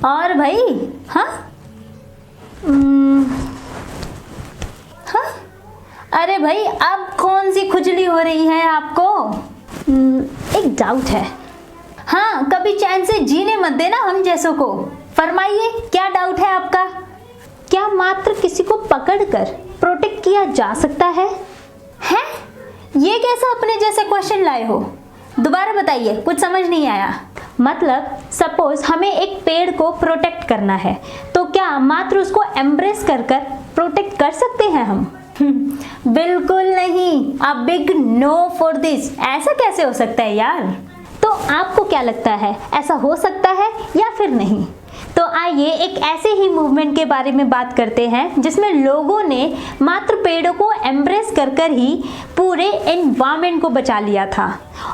और भाई हाँ हाँ अरे भाई अब कौन सी खुजली हो रही है आपको? एक डाउट है। हाँ, कभी चैन से जीने मत देना हम जैसों को। फरमाइए क्या डाउट है आपका? क्या मात्र किसी को पकड़कर प्रोटेक्ट किया जा सकता है? हैं? ये कैसा अपने जैसे क्वेश्चन लाए हो? दोबारा बताइए, कुछ समझ नहीं आया। मतलब सपोज हमें एक पेड़ को प्रोटेक्ट करना है, तो क्या मात्र उसको एम्ब्रेस कर कर प्रोटेक्ट कर सकते हैं हम? बिल्कुल नहीं। A big no for this. ऐसा कैसे हो सकता है यार? तो आपको क्या लगता है, ऐसा हो सकता है या फिर नहीं? तो आइए एक ऐसे ही मूवमेंट के बारे में बात करते हैं जिसमें लोगों ने मात्र पेड़ों को एम्ब्रेस कर कर ही पूरे एनवायरनमेंट को बचा लिया था।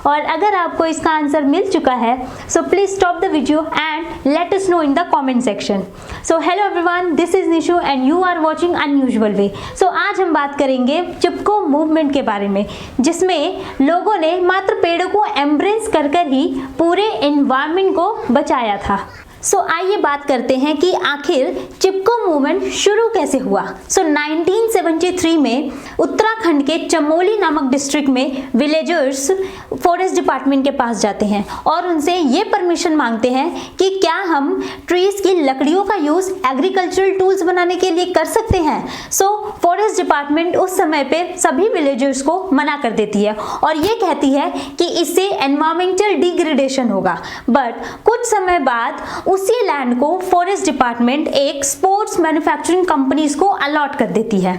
और अगर आपको इसका आंसर मिल चुका है, so please stop the video and let us know in the comment section. So hello everyone, this is Nishu and you are watching unusual way. So आज हम बात करेंगे चिपको मूवमेंट के बारे में, जिसमें लोगों ने मात्र पेड़ों को एम्ब्रेस कर कर ही पूरे एनवायरनमेंट को बचाया था। सो आइए बात करते हैं कि आखिर चिपको मूवमेंट शुरू कैसे हुआ। 1973 में उत्तराखंड के चमोली नामक डिस्ट्रिक्ट में विलेजर्स फॉरेस्ट डिपार्टमेंट के पास जाते हैं और उनसे ये परमिशन मांगते हैं कि क्या हम ट्रीज की लकड़ियों का यूज एग्रीकल्चरल टूल्स बनाने के लिए कर सकते हैं। सो फॉरेस्ट डिपार्टमेंट उस समय पे सभी विलेजर्स को मना कर देती है और ये कहती है कि इससे एनवायरमेंटल डिग्रेडेशन होगा। बट कुछ समय बाद उसी लैंड को फॉरेस्ट डिपार्टमेंट एक स्पोर्ट्स मैन्युफैक्चरिंग कंपनीज को अलॉट कर देती है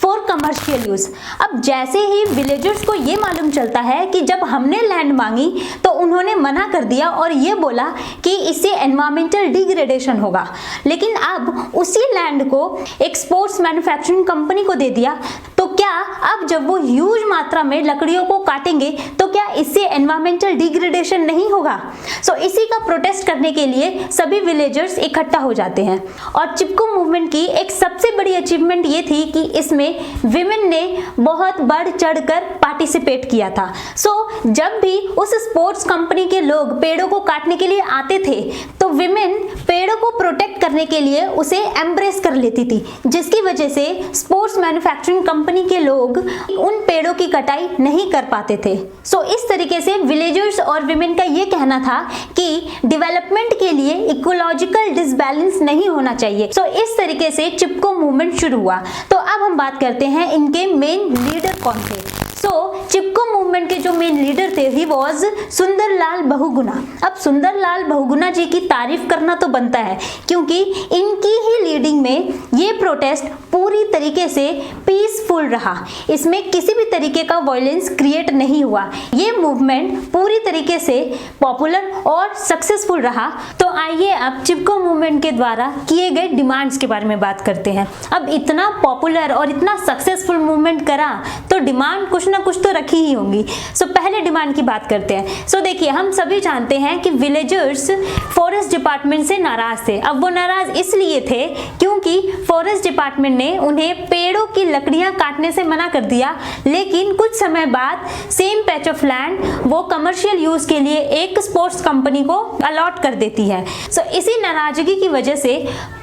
फॉर कमर्शियल यूज। अब जैसे ही विलेजर्स को ये मालूम चलता है कि जब हमने लैंड मांगी तो उन्होंने मना कर दिया और ये बोला कि इससे एनवायरमेंटल डिग्रेडेशन होगा, लेकिन अब उसी लैंड को एक स्पोर्ट्स मैन्युफैक्चरिंग कंपनी को दे दिया, तो क्या अब जब वो ह्यूज मात्रा में लकड़ियों को काटेंगे तो क्या इससे एनवायरमेंटल डिग्रेडेशन नहीं होगा? सो इसी का प्रोटेस्ट करने के लिए सभी विलेजर्स इकट्ठा हो जाते हैं। और चिपको मूवमेंट की एक सबसे बड़ी अचीवमेंट ये थी कि इसमें विमेन ने बहुत बढ़ चढ़कर पार्टिसिपेट किया था। सो जब भी उस स्पोर्ट्स कंपनी के लोग पेड़ों को काटने के लिए आते थे तो विमेन पेड़ों को प्रोटेक्ट करने के लिए उसे एम्ब्रेस कर लेती थी, जिसकी वजह से स्पोर्ट्स मैन्युफैक्चरिंग कंपनी के लोग उन पेड़ों की कटाई नहीं कर पाते थे। सो इस तरीके से विलेजर्स और विमेन का ये कहना था कि डेवलपमेंट के लिए इकोलॉजिकल डिसबैलेंस नहीं होना चाहिए। सो इस तरीके से चिपको मूवमेंट शुरू हुआ। तो अब हम बात करते हैं इनके मेन लीडर कौन थे। सो चिपको मूवमेंट के जो मेन लीडर थे ही वॉज सुंदरलाल बहुगुणा। अब सुंदरलाल बहुगुणा जी की तारीफ करना तो बनता है, क्योंकि इनकी ही लीडिंग में ये प्रोटेस्ट पूरी तरीके से पीसफुल रहा। इसमें किसी भी तरीके का वायलेंस क्रिएट नहीं हुआ। ये मूवमेंट पूरी तरीके से पॉपुलर और सक्सेसफुल रहा। तो आइए अब चिपको मूवमेंट के द्वारा किए गए डिमांड्स के बारे में बात करते हैं। अब इतना पॉपुलर और इतना सक्सेसफुल मूवमेंट करा तो डिमांड कुछ ना कुछ तो रखी ही होंगी। सो पहले डिमांड की बात करते हैं। सो देखिए, हम सभी जानते हैं कि विलेजर्स फॉरेस्ट डिपार्टमेंट से नाराज थे। अब वो नाराज इसलिए थे क्योंकि फॉरेस्ट डिपार्टमेंट ने उन्हें पेड़ों की लकड़ियां काटने से मना कर दिया, लेकिन कुछ समय बाद सेम पैच ऑफ लैंड वो कमर्शियल यूज के लिए एक स्पोर्ट्स कंपनी को अलॉट कर देती है। सो इसी नाराजगी की वजह से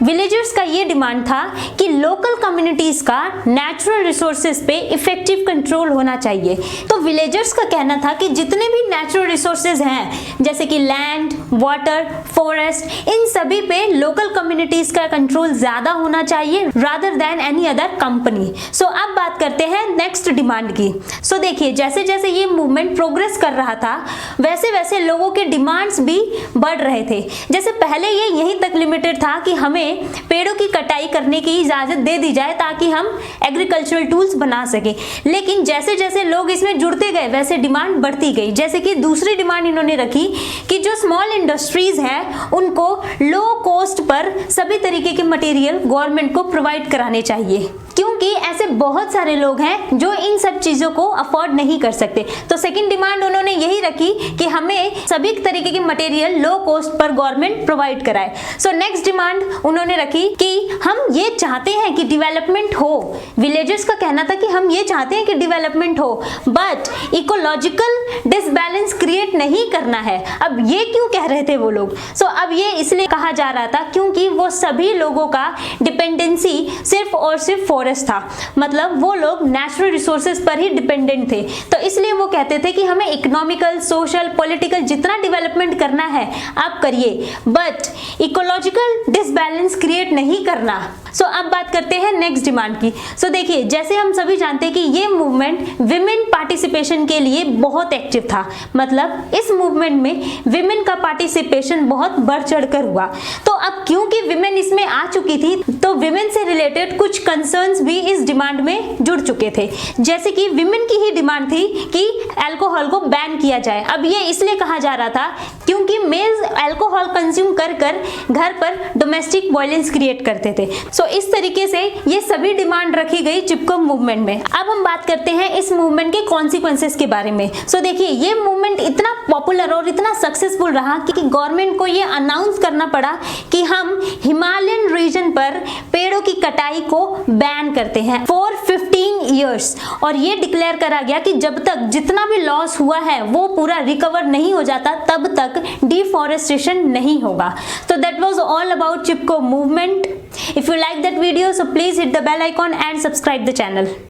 विलेजर्स का ये डिमांड था कि लोकल कम्युनिटीज का नेचुरल रिसोर्सेज पे इफेक्टिव कंट्रोल होना चाहिए। तो विलेजर्स का कहना था कि जितने भी नेचुरल रिसोर्सेज हैं, जैसे कि लैंड, वाटर, फॉरेस्ट, इन सभी पे लोकल कम्युनिटीज का कंट्रोल ज्यादा होना चाहिए rather than any other company. So अब बात करते हैं नेक्स्ट डिमांड की। सो देखिए, जैसे जैसे ये मूवमेंट प्रोग्रेस कर रहा था वैसे वैसे लोगों के डिमांड्स भी बढ़ रहे थे। जैसे पहले ये यहीं तक लिमिटेड था कि हमें पेड़ों की कटाई करने की इजाजत दे दी जाए ताकि हम एग्रीकल्चरल टूल्स बना सके, लेकिन जैसे जैसे लोग इसमें जुड़ते गए वैसे डिमांड बढ़ती गई। जैसे कि दूसरी डिमांड इन्होंने रखी कि जो स्मॉल इंडस्ट्रीज हैं उनको लो कॉस्ट पर सभी तरीके के मटेरियल गवर्नमेंट को प्रोवाइड कराने चाहिए। क्यों क्योंकि ऐसे बहुत सारे लोग हैं जो इन सब चीजों को अफोर्ड नहीं कर सकते। तो सेकंड डिमांड उन्होंने यही रखी कि हमें सभी तरीके की मटेरियल लो कॉस्ट पर गवर्नमेंट प्रोवाइड कराए। सो नेक्स्ट डिमांड उन्होंने रखी कि हम ये चाहते हैं कि डेवलपमेंट हो। विलेजर्स का कहना था कि हम ये चाहते हैं कि डेवलपमेंट हो, बट इकोलॉजिकल डिसबैलेंस क्रिएट नहीं करना है। अब ये क्यों कह रहे थे वो लोग? सो अब ये इसलिए कहा जा रहा था क्योंकि वो सभी लोगों का डिपेंडेंसी सिर्फ और सिर्फ फॉरेस्ट था, मतलब वो लोग नेचुरल रिसोर्सेज पर ही डिपेंडेंट थे। तो इसलिए वो कहते थे कि हमें इकोनॉमिकल, सोशल, पॉलिटिकल जितना डेवलपमेंट करना है आप करिए, बट इकोलॉजिकल डिसबैलेंस क्रिएट नहीं करना। सो अब बात करते हैं नेक्स्ट डिमांड की। सो देखिए, जैसे हम सभी जानते हैं कि ये मूवमेंट विमेन पार्टिसिपेशन के लिए बहुत एक्टिव था, मतलब इस मूवमेंट में विमेन का पार्टिसिपेशन बहुत बढ़ चढ़कर हुआ। तो अब क्योंकि विमेन इसमें आ चुकी थी, तो विमेन से रिलेटेड कुछ कंसर्न्स भी इस डिमांड में जुड़ चुके थे। जैसे कि विमेन की ही डिमांड थी कि अल्कोहल को बैन किया जाए। अब ये इसलिए कहा जा रहा था क्योंकि मेल्स अल्कोहल कंज्यूम कर कर घर पर डोमेस्टिक वायलेंस क्रिएट करते थे। सो इस तरीके से ये सभी डिमांड रखी गई चिपको मूवमेंट में। अब हम बात करते हैं इस मूवमेंट के कॉन्सिक्वेंसेस के बारे में। सो देखिए, ये मूवमेंट इतना पॉपुलर और इतना सक्सेसफुल रहा कि गवर्नमेंट को ये अनाउंस करना पड़ा कि हम हिमालयन रीजन पर पेड़ों की कटाई को बैन करते हैं फॉर 15 ईयर्स। और ये डिक्लेयर करा गया कि जब तक जितना भी लॉस हुआ है वो पूरा रिकवर नहीं हो जाता, तब तक डिफॉरेस्टेशन नहीं होगा। तो that was all about Chipko movement. If you like that video, so please hit the bell icon and subscribe the channel.